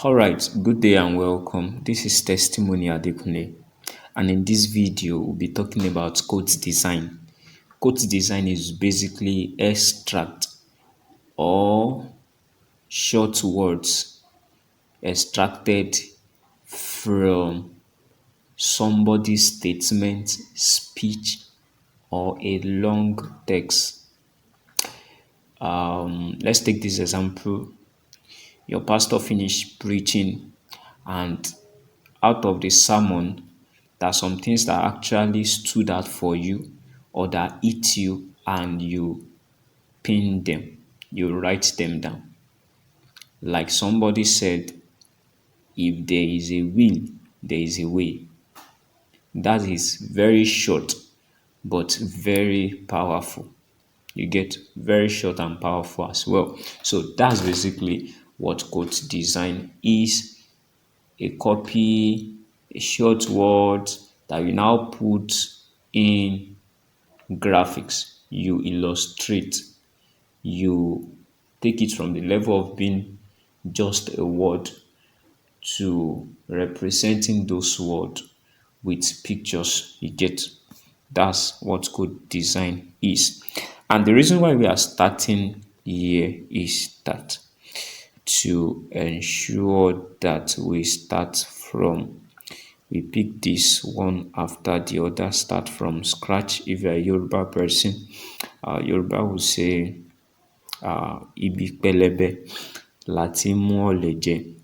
Alright, good day and welcome. This is Testimony Adekunle, and in this video, we'll be talking about quote design. Quote design is basically extract or short words extracted from somebody's statement, speech, or a long text. Let's take this example. Your pastor finished preaching, and out of the sermon, there are some things that actually stood out for you or that hit you, and you pin them, you write them down. Like somebody said, if there is a will, there is a way. That is very short but very powerful. You get very short and powerful as well. So that's basically what quote design is. A copy, a short word that you now put in graphics. You illustrate, you take it from the level of being just a word to representing those words with pictures. You get, that's what code design is. And the reason why we are starting here is that to ensure that we pick this one after the other, start from scratch. If you're a Yoruba person, Yoruba will say ibi pẹlẹbẹ láti mú ọ̀lẹ jẹ.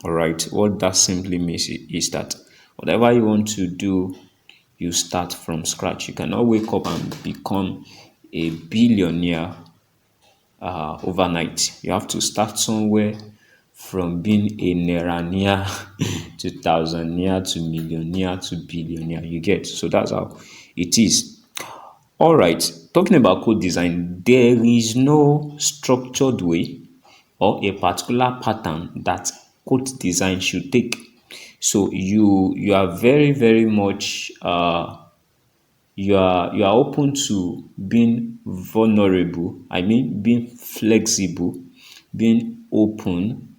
Alright, what that simply means is that whatever you want to do, you start from scratch. You cannot wake up and become a billionaire overnight. You have to start somewhere, from being a nairaneer to thousandaire to millionaire to billionaire. You get, so that's how it is. All right, talking about code design, there is no structured way or a particular pattern that code design should take. So you are very much you are open to being vulnerable. I mean, being flexible, being open.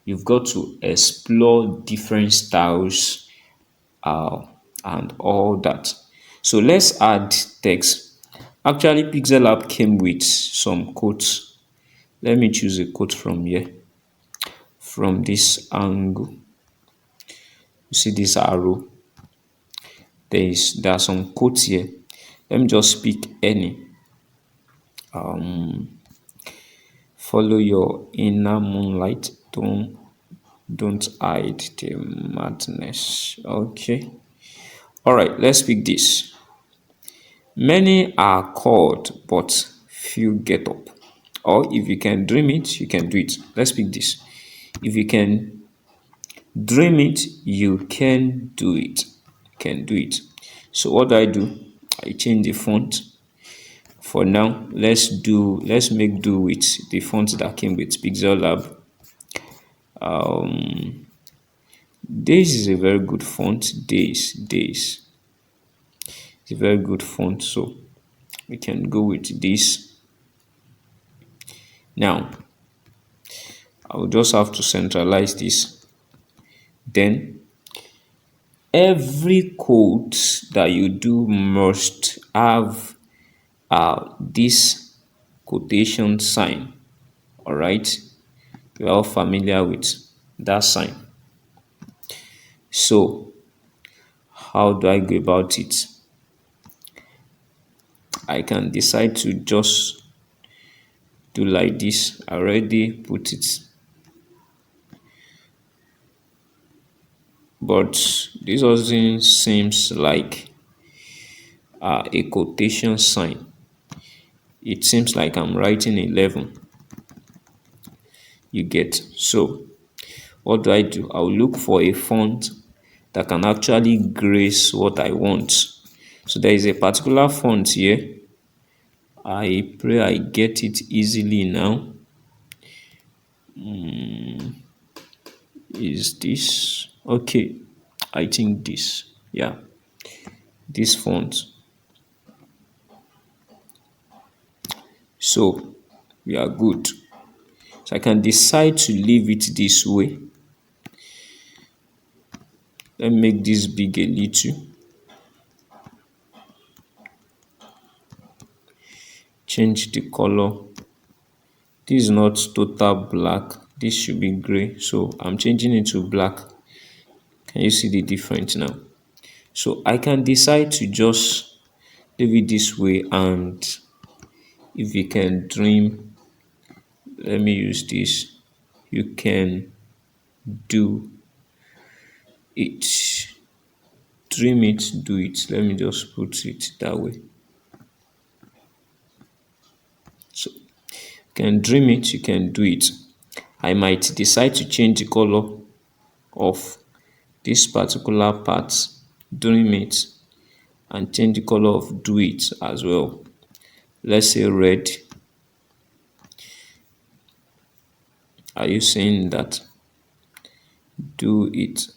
You've got to explore different styles and all that. So let's add text. Actually, PixelLab came with some quotes. Let me choose a quote from here. From this angle, you see this arrow. There are some quotes here. Let me just pick any. Follow your inner moonlight. Don't hide the madness. Okay. All right, let's pick this. Many are called, but few get up. Or if you can dream it, you can do it. Let's pick this. If you can dream it, you can do it. So what do? I change the font. For now, let's make do with the font that came with PixelLab. This is a very good font. This is a very good font, so we can go with this. Now, I will just have to centralize this. Then, every code that you do must have this quotation sign. All right, you're all familiar with that sign. So, how do I go about it? I can decide to just do like this. I already put it, but this doesn't seems like a quotation sign. It seems like I'm writing 11. You get, so what do? I'll look for a font that can actually grace what I want. So there is a particular font here. I pray I get it easily now. Is this okay? I think this, yeah, this font. So we are good. So I can decide to leave it this way, Let me make this big a little. Change the color. This is not total black. This should be gray. So I'm changing it to black. Can you see the difference now? So I can decide to just leave it this way, and if you can dream, let me use this. You can do it. Dream it, do it. Let me just put it that way. So you can dream it, you can do it. I might decide to change the color of this particular part, dream it, and change the color of do it as well. Let's say red. Are you saying that? Do it.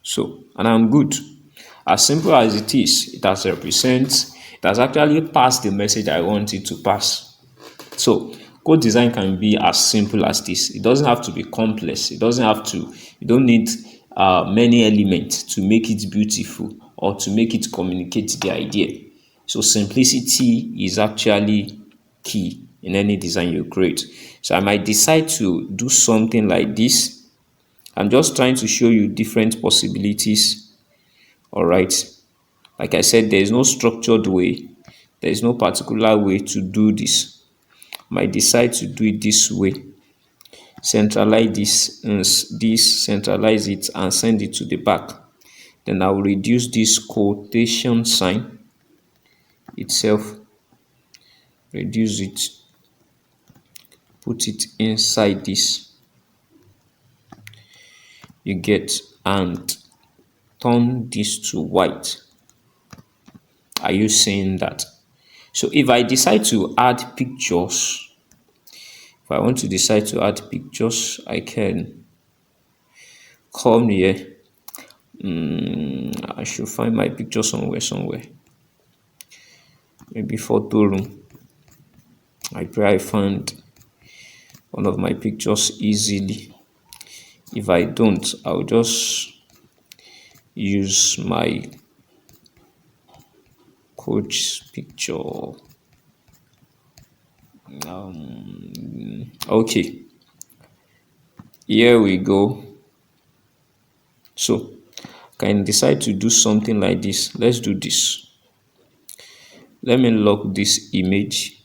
So, and I'm good. As simple as it is, it has actually passed the message I want it to pass. So code design can be as simple as this. It doesn't have to be complex. You don't need many elements to make it beautiful or to make it communicate the idea. So simplicity is actually key in any design you create. So I might decide to do something like this. I'm just trying to show you different possibilities. All right. Like I said, there is no structured way. There is no particular way to do this. Might decide to do it this way. Centralize this, centralize it, and send it to the back. Then I will reduce this quotation sign itself, reduce it, put it inside this. You get, and turn this to white. Are you seeing that? So if I decide to add pictures, if I want to decide to add pictures, I can come here. I should find my picture somewhere. Maybe photo room. I pray I find one of my pictures easily. If I don't, I'll just use my coach's picture. Okay, here we go. So I can decide to do something like this. Let's do this. Let me lock this image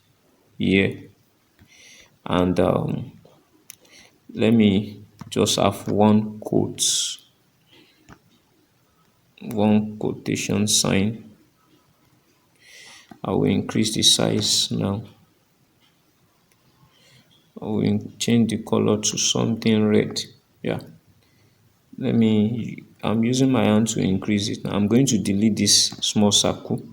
here, and let me just have one quotation sign. I will increase the size now. I will change the color to something red. Yeah. I'm using my hand to increase it. Now I'm going to delete this small circle.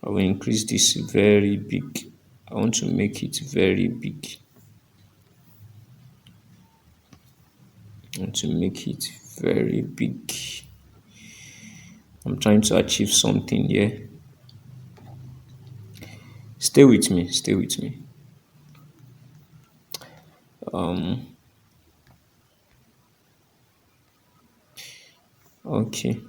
I will increase this very big. I want to make it very big. I want to make it very big. I'm trying to achieve something here. Stay with me. Okay.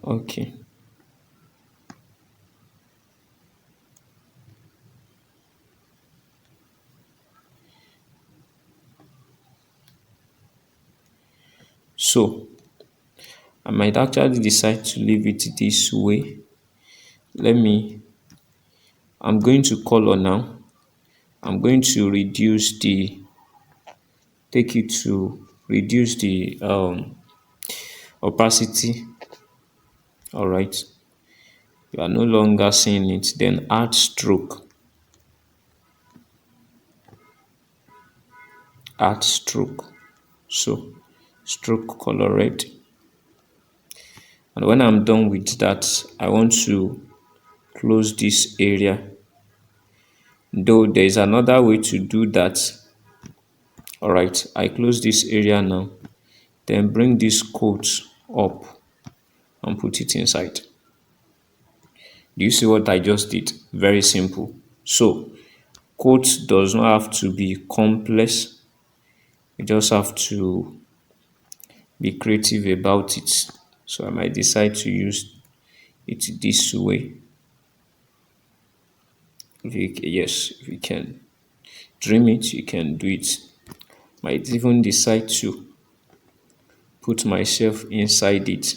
Okay. So I might actually decide to leave it this way. I'm going to color now. I'm going to reduce the opacity. All right. You are no longer seeing it. Then add stroke. Add stroke. So stroke color red. And when I'm done with that, I want to close this area. Though there is another way to do that. All right, I close this area now. Then bring this quote up and put it inside. Do you see what I just did? Very simple. So Code does not have to be complex. You just have to be creative about it. So I might decide to use it this way. Yes, if you can dream it, you can do it. Might even decide to put myself inside it.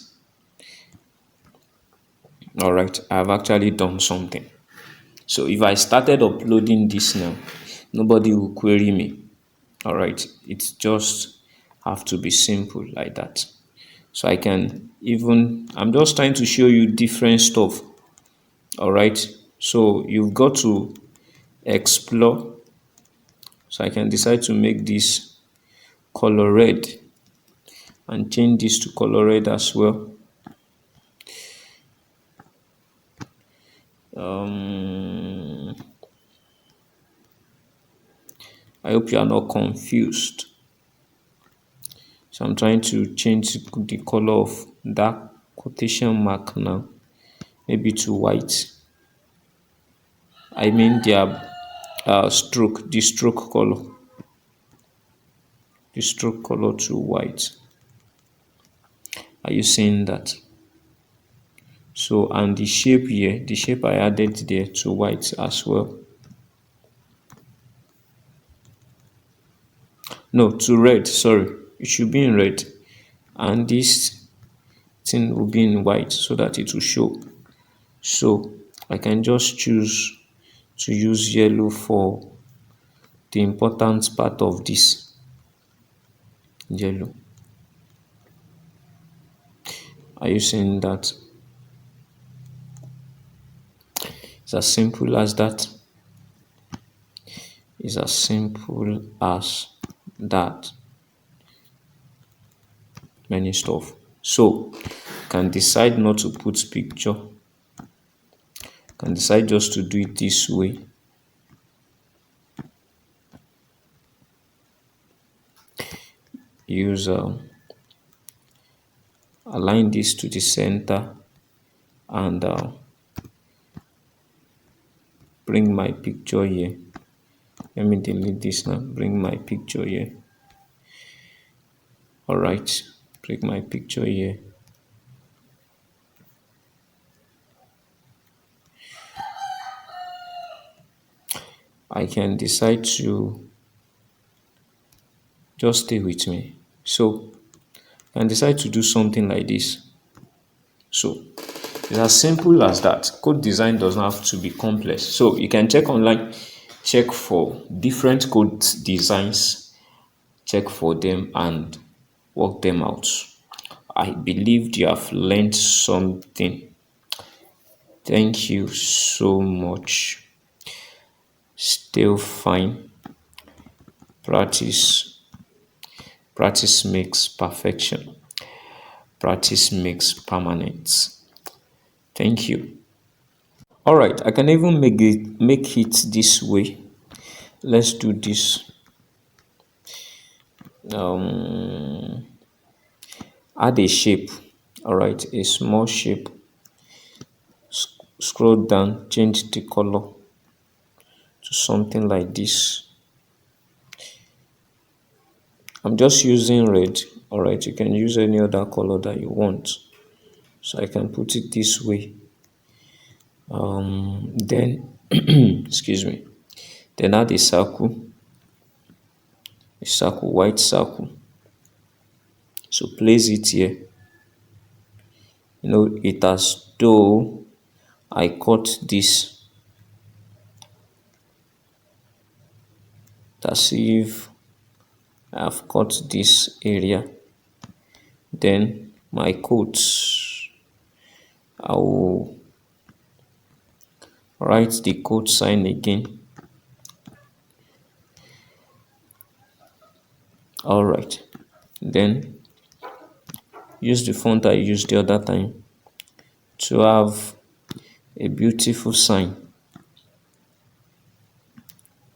All right, I've actually done something. So if I started uploading this now, nobody will query me. All right, it just have to be simple like that. So I can even, I'm just trying to show you different stuff. All right, so you've got to explore. So I can decide to make this color red and change this to color red as well. I hope you are not confused. So I'm trying to change the color of that quotation mark now, maybe to white. I mean their the stroke color to white. Are you seeing that? So, and the shape here, the shape I added there to white as well. No, to red, sorry. It should be in red. And this thing will be in white so that it will show. So, I can just choose to use yellow for the important part of this. Yellow. Are you seeing that? It's as simple as that. It's as simple as that. Many stuff. So, can decide not to put picture. Can decide just to do it this way. Use align this to the center and bring my picture here. Let me delete this now. Bring my picture here. All right, bring my picture here. I can decide to just stay with me. So I can decide to do something like this. So it's as simple as that. Code design does not have to be complex. So you can check online, check for different code designs, check for them and work them out. I believe you have learned something. Thank you so much. Still fine. Practice. Practice makes perfection. Practice makes permanent. Thank you. All right, I can even make it this way. Let's do this. Add a shape. All right, a small shape. Scroll down, change the color to something like this. I'm just using red. All right, you can use any other color that you want. So I can put it this way. Then excuse me. Then add a circle, white circle. So place it here. It as though I cut this. As if I've cut this area. Then my quotes, I will write the quote sign again. All right. Then use the font I used the other time to have a beautiful sign.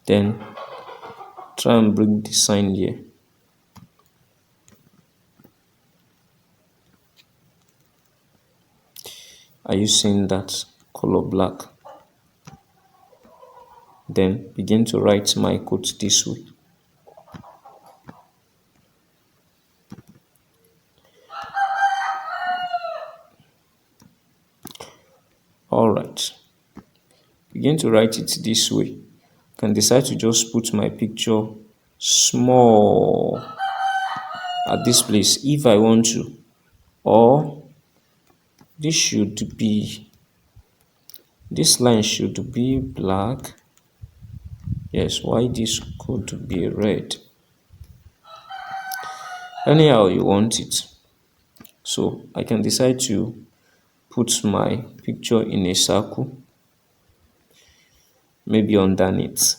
Then try and bring the sign here. Are you seeing that color black? Then begin to write my code this way. All right, begin to write it this way. I can decide to just put my picture small at this place if I want to, or this should be, this line should be black. Yes, why this could be red? Anyhow you want it. So I can decide to put my picture in a circle, maybe underneath.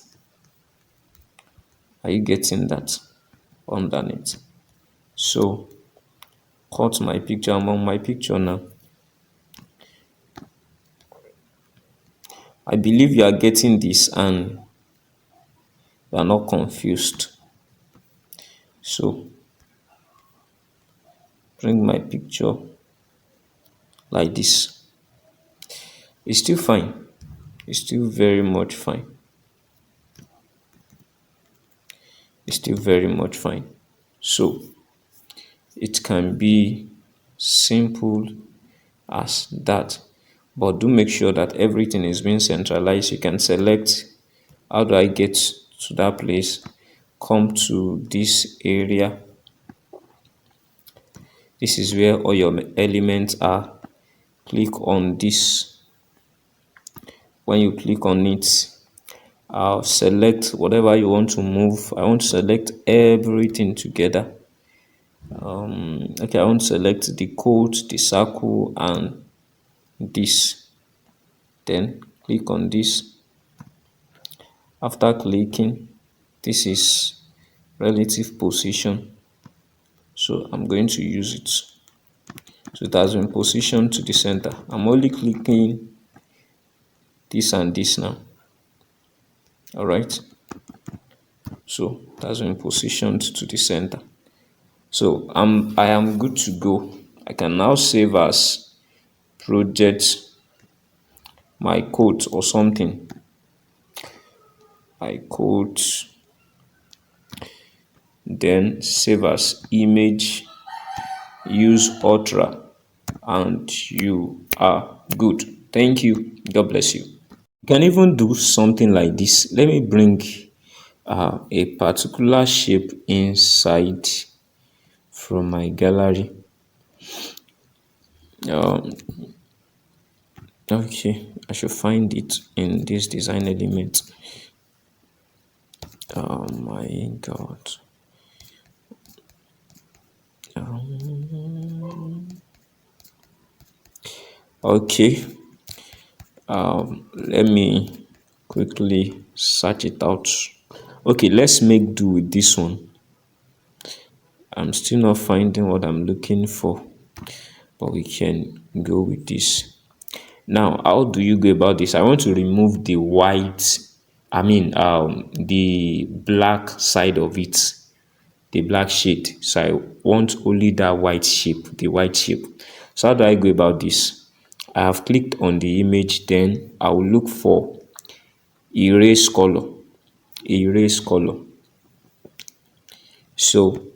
Are you getting that? Underneath. So cut my picture. I'm on my picture now. I believe you are getting this and you are not confused. So bring my picture like this. It's still fine. It's still very much fine. It's still very much fine. So it can be simple as that, but do make sure that everything is being centralized. You can select, how do I get to that place? Come to this area. This is where all your elements are. Click on this. When you click on it, I'll select whatever you want to move. I want to select everything together. Okay, I want to select the code, the circle, and this. Then click on this. After clicking, this is relative position, so I'm going to use it. So it has been positioned to the center. I'm only clicking this and this now. All right, so it has been positioned to the center. So I am good to go. I can now save as project my code or something. I code, then save as image, use Ultra, and you are good. Thank you. God bless you. You can even do something like this. Let me bring a particular shape inside from my gallery. Okay, I should find it in this design element. Oh my god. Okay, let me quickly search it out. Okay, let's make do with this one. I'm still not finding what I'm looking for, but we can go with this. Now, how do you go about this? I want to remove the white, the black side of it, the black shade. So I want only that white shape, the white shape. So how do I go about this? I have clicked on the image, then I will look for erase color. Erase color. So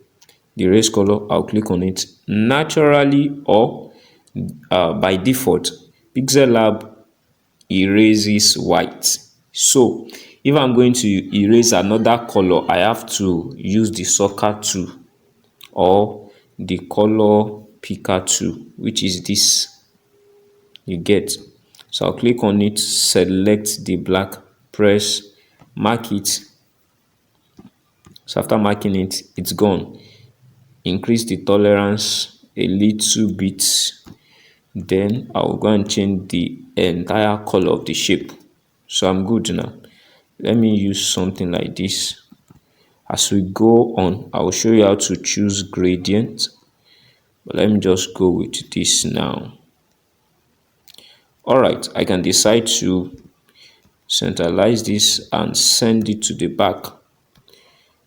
the erase color, I'll click on it. Naturally or by default, PixelLab erases white. So if I'm going to erase another color, I have to use the soccer tool or the color picker tool, which is this. You get. So I'll click on it, select the black, press, mark it. So after marking it, it's gone. Increase the tolerance a little bit. Then I'll go and change the entire color of the shape. So I'm good now. Let me use something like this. As we go on, I will show you how to choose gradient. But let me just go with this now. Alright, I can decide to centralize this and send it to the back.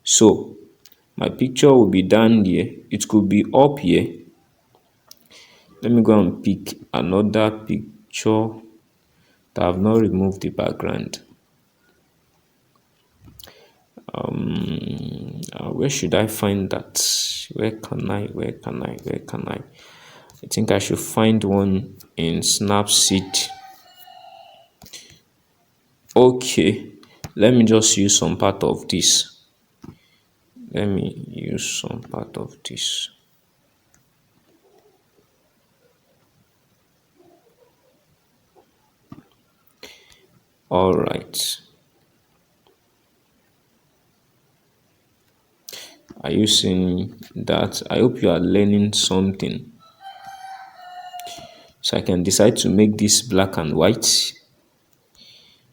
So my picture will be down here. It could be up here. Let me go and pick another picture that I've not removed the background. Where should I find that? Where can I? I think I should find one in Snapseed. Okay, let me just use some part of this. Let me use some part of this. All right. Are you seeing that? I hope you are learning something. So I can decide to make this black and white.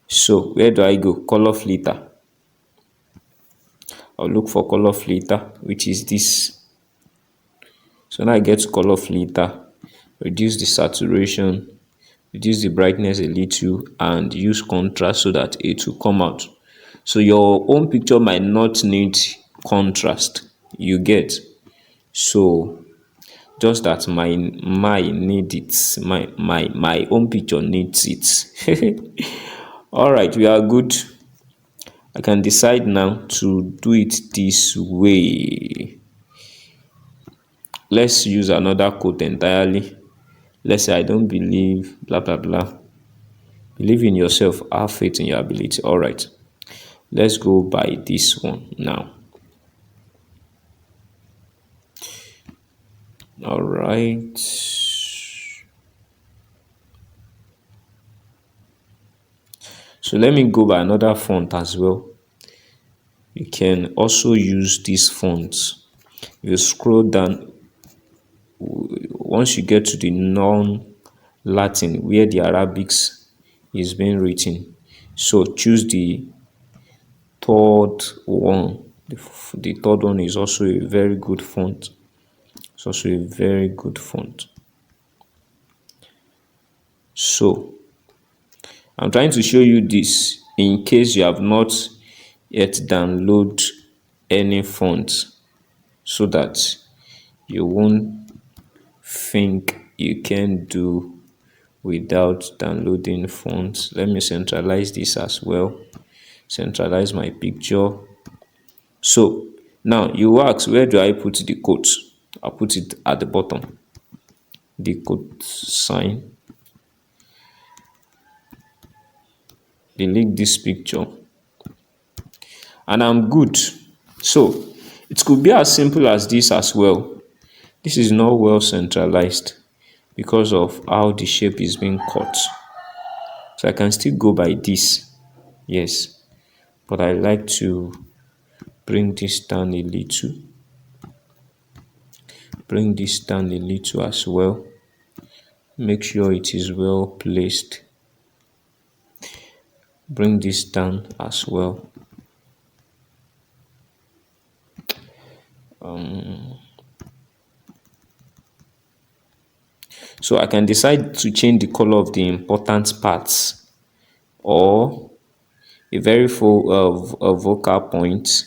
So where do I go? Color filter. I'll look for color filter, which is this. So now I get color filter, reduce the saturation, reduce the brightness a little, and use contrast so that it will come out. So your own picture might not need contrast, you get. So just that my need it, my own picture needs it. All right, we are good. I can decide now to do it this way. Let's use another quote entirely. Let's say I don't believe blah blah blah. Believe in yourself, have faith in your ability. All right, let's go by this one now. All right. So let me go by another font as well. You can also use this font. You scroll down. Once you get to the non-Latin where the Arabics is being written, so choose the third one. The third one is also a very good font. It's also a very good font. So I'm trying to show you this in case you have not yet download any font, so that you won't think you can do without downloading fonts. Let me centralize this as well. Centralize my picture. So now you ask, where do I put the quote? I'll put it at the bottom. The quote sign. Delete this picture. And I'm good. So it could be as simple as this as well. This is not well centralized because of how the shape is being cut. So I can still go by this. Yes. But I like to bring this down a little. Bring this down a little as well. Make sure it is well placed. Bring this down as well. So I can decide to change the color of the important parts, or a very full vocal point.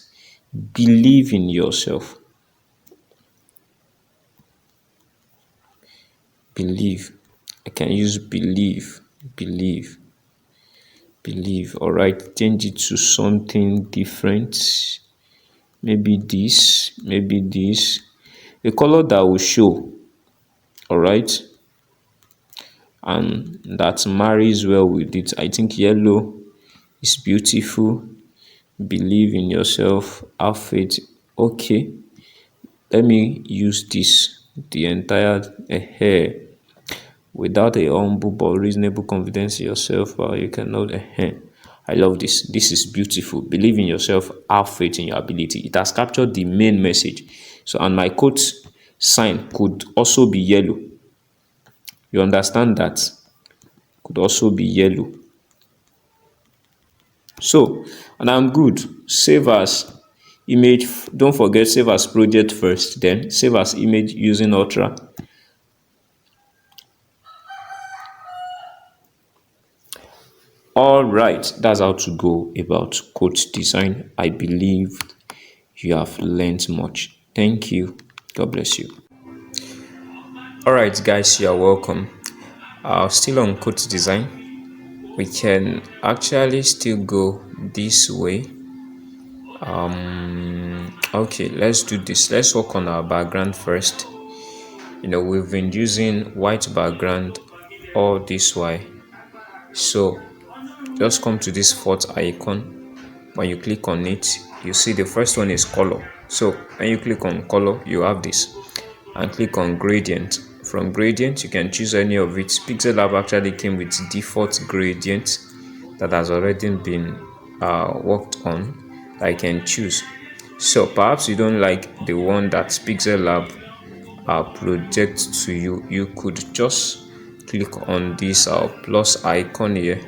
Believe in yourself. Believe. I can use believe. All right, change it to something different. Maybe this. A color that will show. All right, and that marries well with it. I think yellow is beautiful. Believe in yourself, have faith. Okay, let me use this, the entire hair, without a humble but reasonable confidence in yourself. You cannot. I love this. This is beautiful. Believe in yourself, have faith in your ability. It has captured the main message. So, and my quote sign could also be yellow. You understand that? Could also be yellow. So, and I'm good. Save as image. Don't forget, save as project first, then save as image using Ultra. All right, that's how to go about quote design. I believe you have learned much. Thank you. God bless you. All right, guys, you are welcome. Still on quote design, we can actually still go this way Okay, let's do this. Let's work on our background first. We've been using white background all this while. So just come to this fourth icon. When you click on it, you see the first one is color. So when you click on color, you have this, and click on gradient. From gradient, you can choose any of it. PixelLab actually came with default gradient that has already been worked on that I can choose. So perhaps you don't like the one that PixelLab project to you. You could just click on this plus icon here.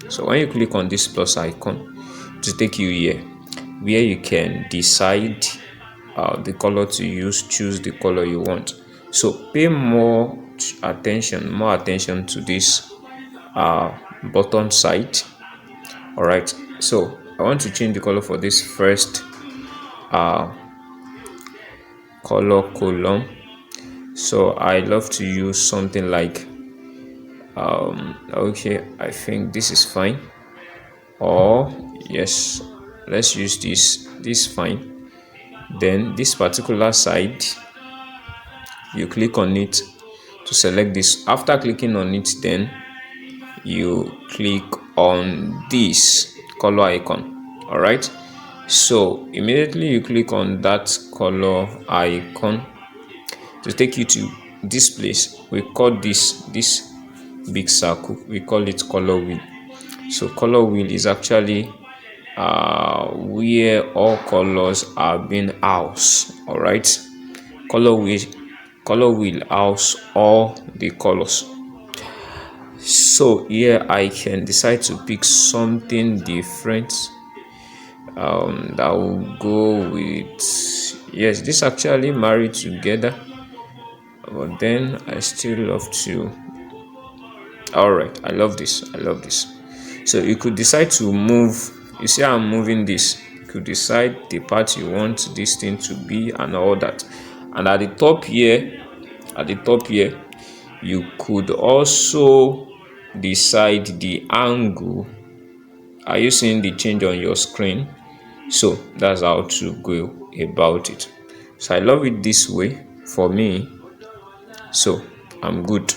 So when you click on this plus icon, to take you here where you can decide the color to use, choose the color you want. So pay more attention to this bottom side. All right, so I want to change the color for this first color column. So I love to use something like okay, I think this is fine. Or yes, let's use this fine. Then this particular side, you click on it to select this. After clicking on it, then you click on this color icon. All right, so immediately you click on that color icon to take you to this place. We call this big circle, we call it color wheel. So color wheel is actually where all colors are being housed. All right, color wheel house all the colors. So here I can decide to pick something different that will go with, yes, this actually married together, but then I still love to. All right, I love this. So you could decide to move. You see I'm moving this. You could decide the part you want this thing to be and all that. And at the top here, you could also decide the angle. Are you seeing the change on your screen? So that's how to go about it. So I love it this way for me. So I'm good.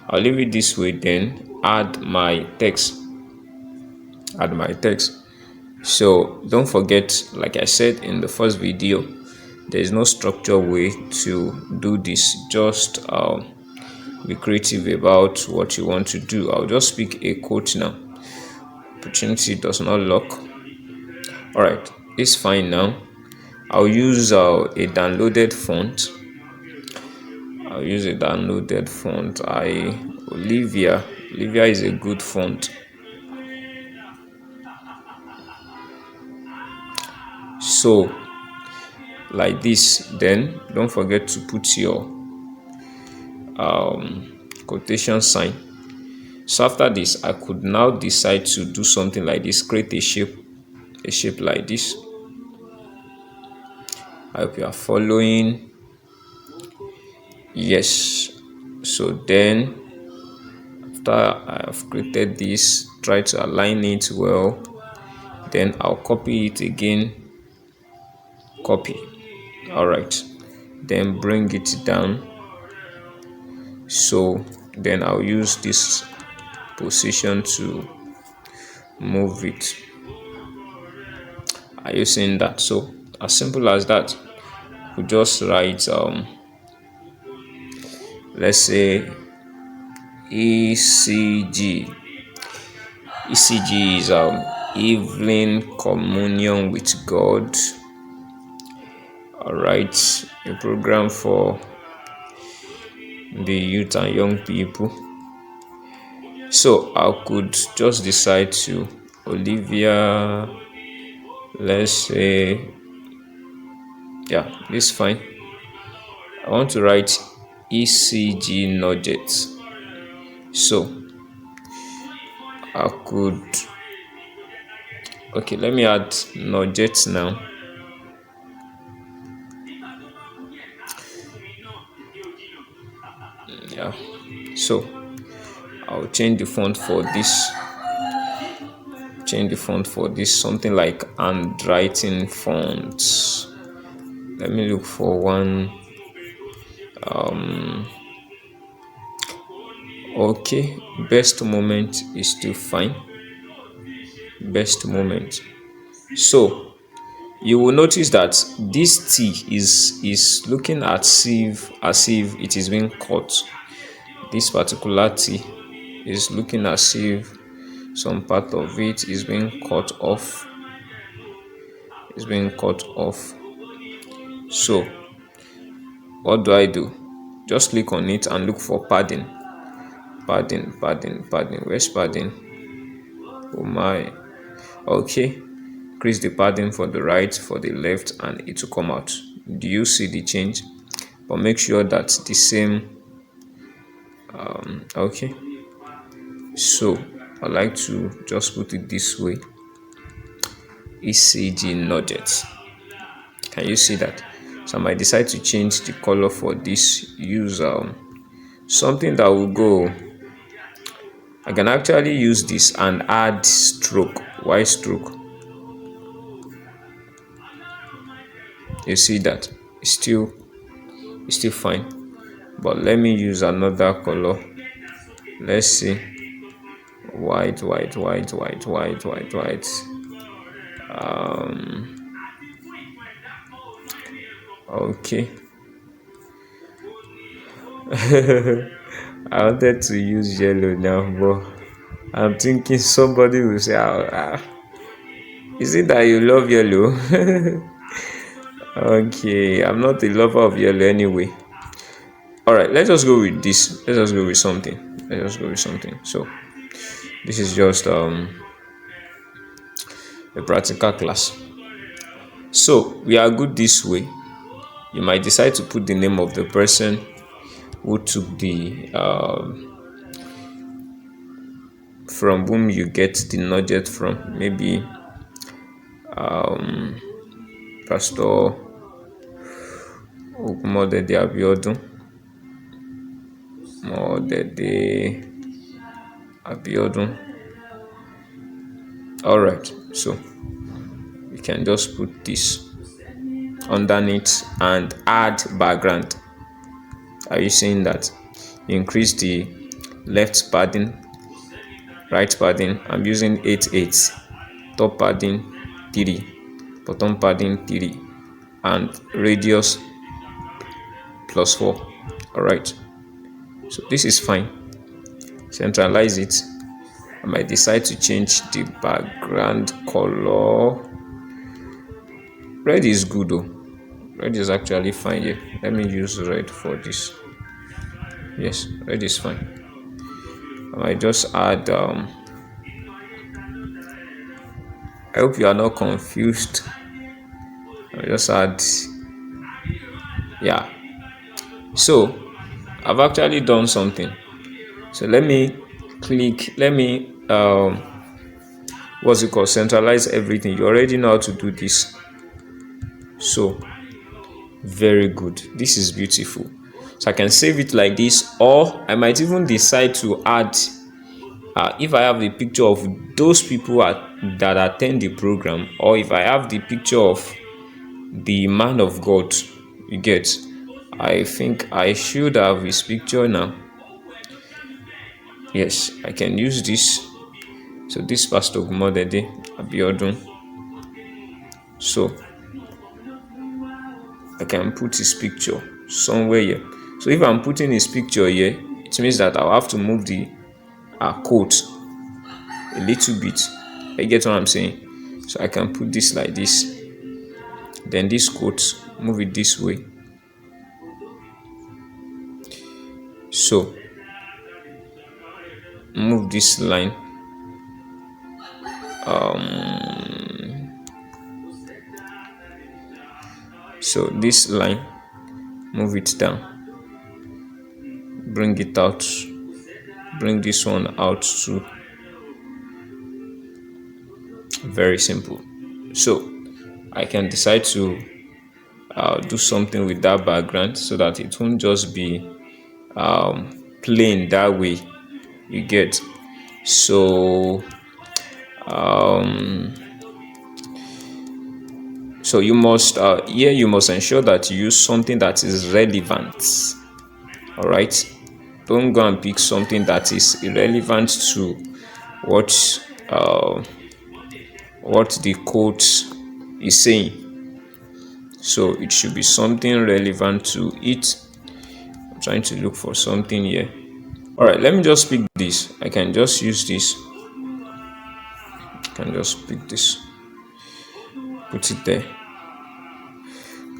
I'll leave it this way, then add my text. So don't forget, like I said in the first video, there is no structured way to do this. Just be creative about what you want to do. I'll just pick a quote now. Opportunity does not lock. All right, it's fine now. I'll use a downloaded font. Olivia is a good font. So like this, then don't forget to put your quotation sign. So after this, I could now decide to do something like this, create a shape like this. I hope you are following. Yes. So then after I have created this, try to align it well. Then I'll copy it again. Copy. All right. Then bring it down. So then I'll use this position to move it. Are you seeing that? So as simple as that. We just write let's say ECG. ECG is evening communion with God. All right, a program for the youth and young people. So I could just decide to Olivia, let's say, yeah, this is fine. I want to write ECG nuggets. So I could, okay, let me add nuggets now. Yeah, so I'll change the font for this. change the font for this, something like handwriting font. Let me look for one. Okay, best moment is still fine. Best moment. So you will notice that this T is looking as if it is being cut. This particular T is looking as if some part of it is being cut off. Is being cut off. So what do I do? Just click on it and look for padding. Padding. Where's padding? Oh my. Okay. Increase the padding for the right, for the left, and it will come out. Do you see the change? But make sure that the same. Okay. So I like to just put it this way. ECG nugget. Can you see that? So I might decide to change the color for this. Use something that will go. I can actually use this and add stroke, white stroke. You see that it's still fine, but let me use another color. Let's see. White. Okay. I wanted to use yellow now, but I'm thinking somebody will say, is it that you love yellow? Okay, I'm not a lover of yellow anyway. All right, let's just go with this. Let's just go with something. So this is just a practical class. So we are good this way. You might decide to put the name of the person who took the from whom you get the nugget from. Maybe Pastor Modede Abiodun. All right, so we can just put this underneath and add background. Are you seeing that? Increase the left padding, right padding. I'm using 8 top padding 3, bottom padding 3, and radius +4. All right, so this is fine. Centralize it. I might decide to change the background color. Red is good though. Red is actually fine here. Let me use red for this. Yes, red is fine. I might just add I hope you are not confused. I just add, yeah. So I've actually done something. So let me what's it called, centralize everything. You already know how to do this. So very good. This is beautiful. So I can save it like this, or I might even decide to add if I have the picture of those people that attend the program, or if I have the picture of the man of God. You get, I think I should have his picture now. Yes, I can use this. So this Pastor Modede Abiodun. So I can put his picture somewhere here. So if I'm putting his picture here, it means that I'll have to move the quote a little bit. I get what I'm saying? So I can put this like this. Then this quote, move it this way. So move this line. So this line, move it down. Bring it out. Bring this one out too. Very simple. So I can decide to do something with that background so that it won't just be plain that way. You get. So um so you must here you must ensure that you use something that is relevant. All right, don't go and pick something that is irrelevant to what uh, what the code is saying. So it should be something relevant to it. I'm trying to look for something here. All right, let me just pick this. I can just use this. I can just pick this, put it there,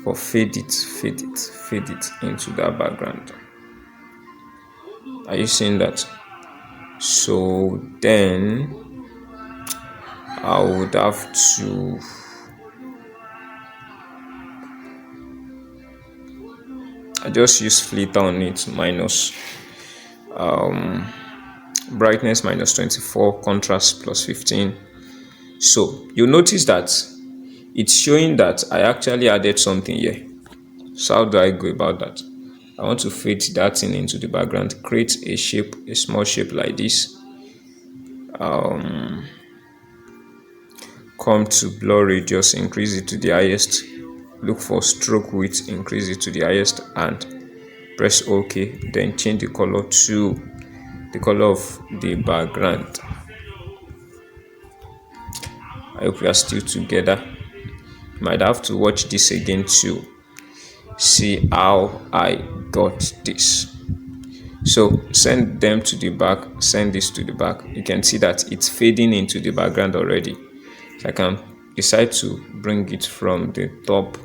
or fade it into that background. Are you seeing that? So then I would have to I just use flitter on it, minus brightness minus 24, contrast plus 15. So you'll notice that it's showing that I actually added something here. So how do I go about that? I want to fade that thing into the background, create a shape, a small shape like this. Come to blur radius, increase it to the highest. Look for stroke width, increase it to the highest, and press OK. Then change the color to the color of the background. I hope we are still together. You might have to watch this again to see how I got this. So send them to the back, send this to the back. You can see that it's fading into the background already. So I can decide to bring it from the top.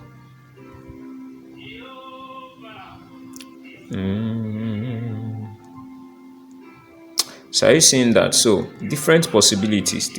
So are you seeing that? So different possibilities.